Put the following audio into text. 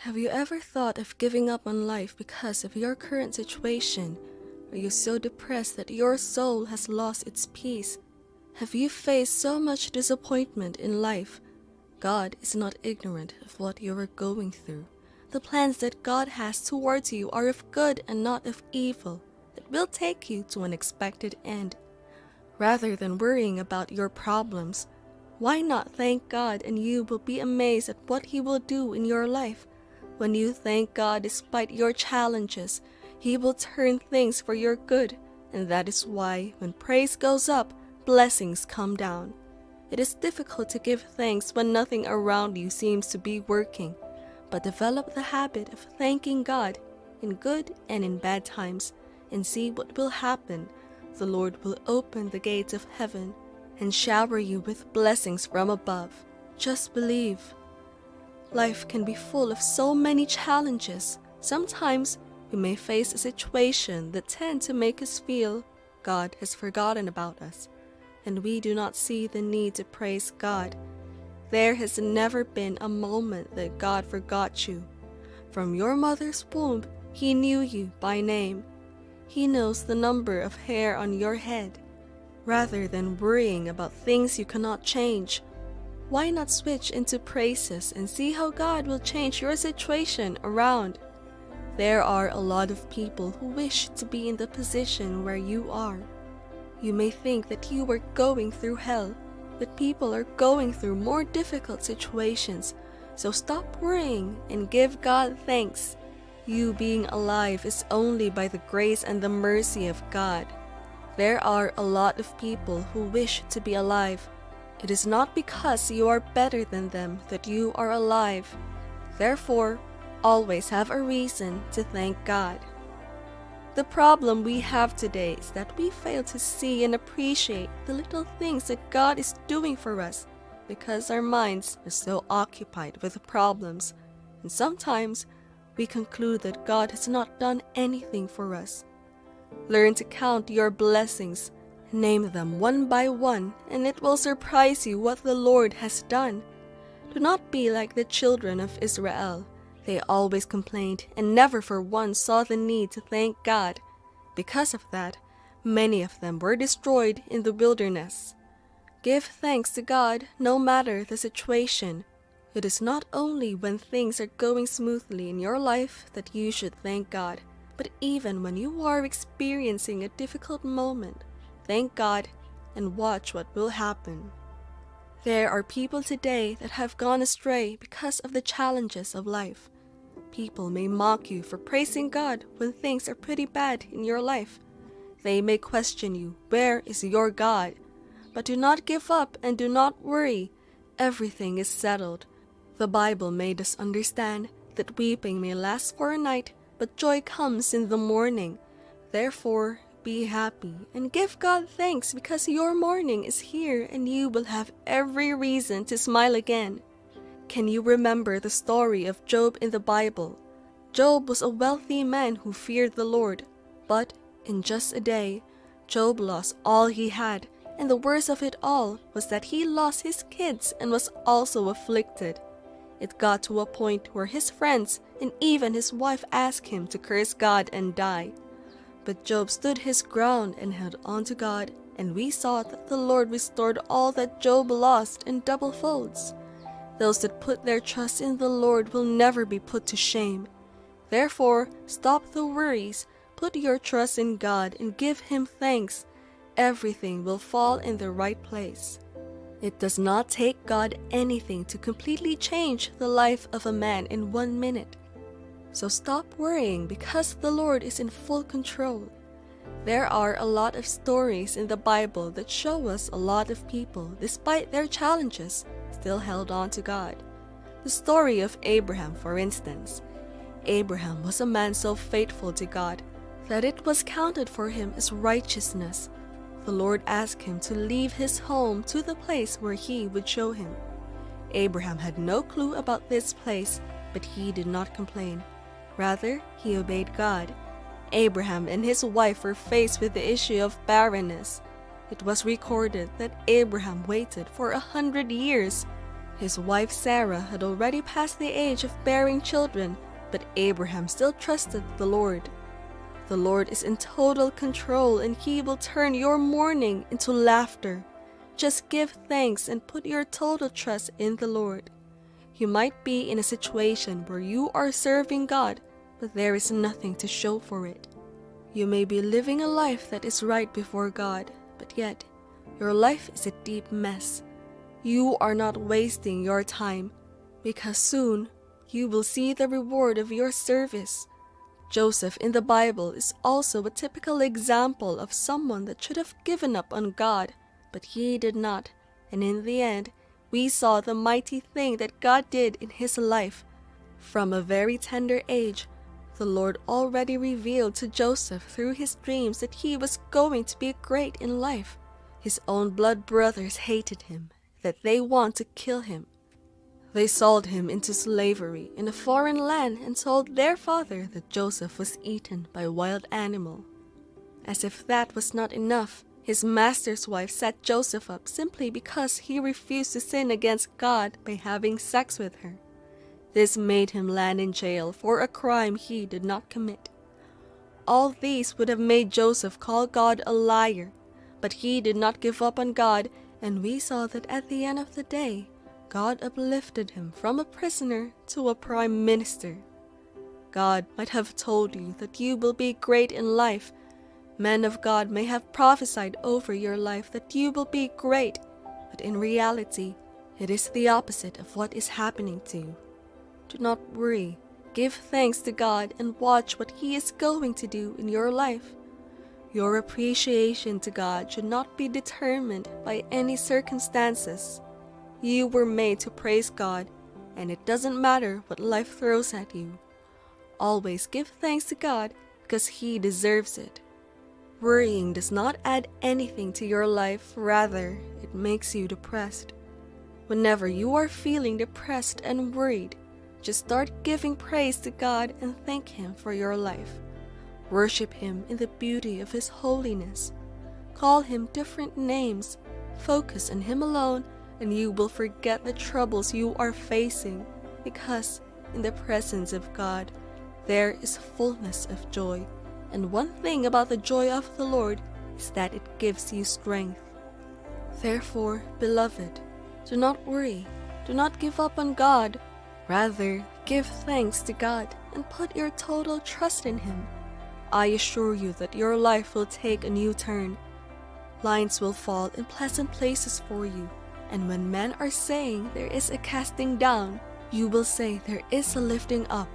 Have you ever thought of giving up on life because of your current situation? Are you so depressed that your soul has lost its peace? Have you faced so much disappointment in life? God is not ignorant of what you are going through. The plans that God has towards you are of good and not of evil. It will take you to an expected end. Rather than worrying about your problems, why not thank God, and you will be amazed at what He will do in your life. When you thank God despite your challenges, He will turn things for your good, and that is why when praise goes up, blessings come down. It is difficult to give thanks when nothing around you seems to be working, but develop the habit of thanking God in good and in bad times, and see what will happen. The Lord will open the gates of heaven and shower you with blessings from above. Just believe. Life can be full of so many challenges. Sometimes we may face a situation that tend to make us feel God has forgotten about us, and we do not see the need to praise God. There has never been a moment that God forgot you. From your mother's womb, He knew you by name. He knows the number of hair on your head. Rather than worrying about things you cannot change, why not switch into praises and see how God will change your situation around? There are a lot of people who wish to be in the position where you are. You may think that you are going through hell, but people are going through more difficult situations, so stop worrying and give God thanks. You being alive is only by the grace and the mercy of God. There are a lot of people who wish to be alive. It is not because you are better than them that you are alive. Therefore, always have a reason to thank God. The problem we have today is that we fail to see and appreciate the little things that God is doing for us because our minds are so occupied with problems, and sometimes we conclude that God has not done anything for us. Learn to count your blessings, name them one by one, and it will surprise you what the Lord has done. Do not be like the children of Israel. They always complained and never for once saw the need to thank God. Because of that, many of them were destroyed in the wilderness. Give thanks to God no matter the situation. It is not only when things are going smoothly in your life that you should thank God, but even when you are experiencing a difficult moment, thank God and watch what will happen. There are people today that have gone astray because of the challenges of life. People may mock you for praising God when things are pretty bad in your life. They may question you, where is your God? But do not give up and do not worry. Everything is settled. The Bible made us understand that weeping may last for a night, but joy comes in the morning. Therefore, be happy and give God thanks because your morning is here and you will have every reason to smile again. Can you remember the story of Job in the Bible? Job was a wealthy man who feared the Lord, but in just a day, Job lost all he had, and the worst of it all was that he lost his kids and was also afflicted. It got to a point where his friends and even his wife asked him to curse God and die. But Job stood his ground and held on to God, and we saw that the Lord restored all that Job lost in double folds. Those that put their trust in the Lord will never be put to shame. Therefore, stop the worries, put your trust in God, and give Him thanks. Everything will fall in the right place. It does not take God anything to completely change the life of a man in 1 minute. So stop worrying because the Lord is in full control. There are a lot of stories in the Bible that show us a lot of people, despite their challenges, still held on to God. The story of Abraham, for instance. Abraham was a man so faithful to God that it was counted for him as righteousness. The Lord asked him to leave his home to the place where He would show him. Abraham had no clue about this place, but he did not complain. Rather, he obeyed God. Abraham and his wife were faced with the issue of barrenness. It was recorded that Abraham waited for 100 years. His wife Sarah had already passed the age of bearing children, but Abraham still trusted the Lord. The Lord is in total control, and He will turn your mourning into laughter. Just give thanks and put your total trust in the Lord. You might be in a situation where you are serving God, but there is nothing to show for it. You may be living a life that is right before God, but yet your life is a deep mess. You are not wasting your time, because soon you will see the reward of your service. Joseph in the Bible is also a typical example of someone that should have given up on God, but he did not, and in the end, we saw the mighty thing that God did in his life. From a very tender age, the Lord already revealed to Joseph through his dreams that he was going to be great in life. His own blood brothers hated him, that they want to kill him. They sold him into slavery in a foreign land and told their father that Joseph was eaten by a wild animal. As if that was not enough, his master's wife set Joseph up simply because he refused to sin against God by having sex with her. This made him land in jail for a crime he did not commit. All these would have made Joseph call God a liar, but he did not give up on God, and we saw that at the end of the day, God uplifted him from a prisoner to a prime minister. God might have told you that you will be great in life. Men of God may have prophesied over your life that you will be great, but in reality, it is the opposite of what is happening to you. Do not worry. Give thanks to God and watch what He is going to do in your life. Your appreciation to God should not be determined by any circumstances. You were made to praise God, and it doesn't matter what life throws at you. Always give thanks to God because He deserves it. Worrying does not add anything to your life, rather, it makes you depressed. Whenever you are feeling depressed and worried, just start giving praise to God and thank Him for your life. Worship Him in the beauty of His holiness. Call Him different names. Focus on Him alone, and you will forget the troubles you are facing, because in the presence of God, there is fullness of joy. And one thing about the joy of the Lord is that it gives you strength. Therefore, beloved, do not worry. Do not give up on God. Rather, give thanks to God and put your total trust in Him. I assure you that your life will take a new turn. Lines will fall in pleasant places for you, and when men are saying there is a casting down, you will say there is a lifting up.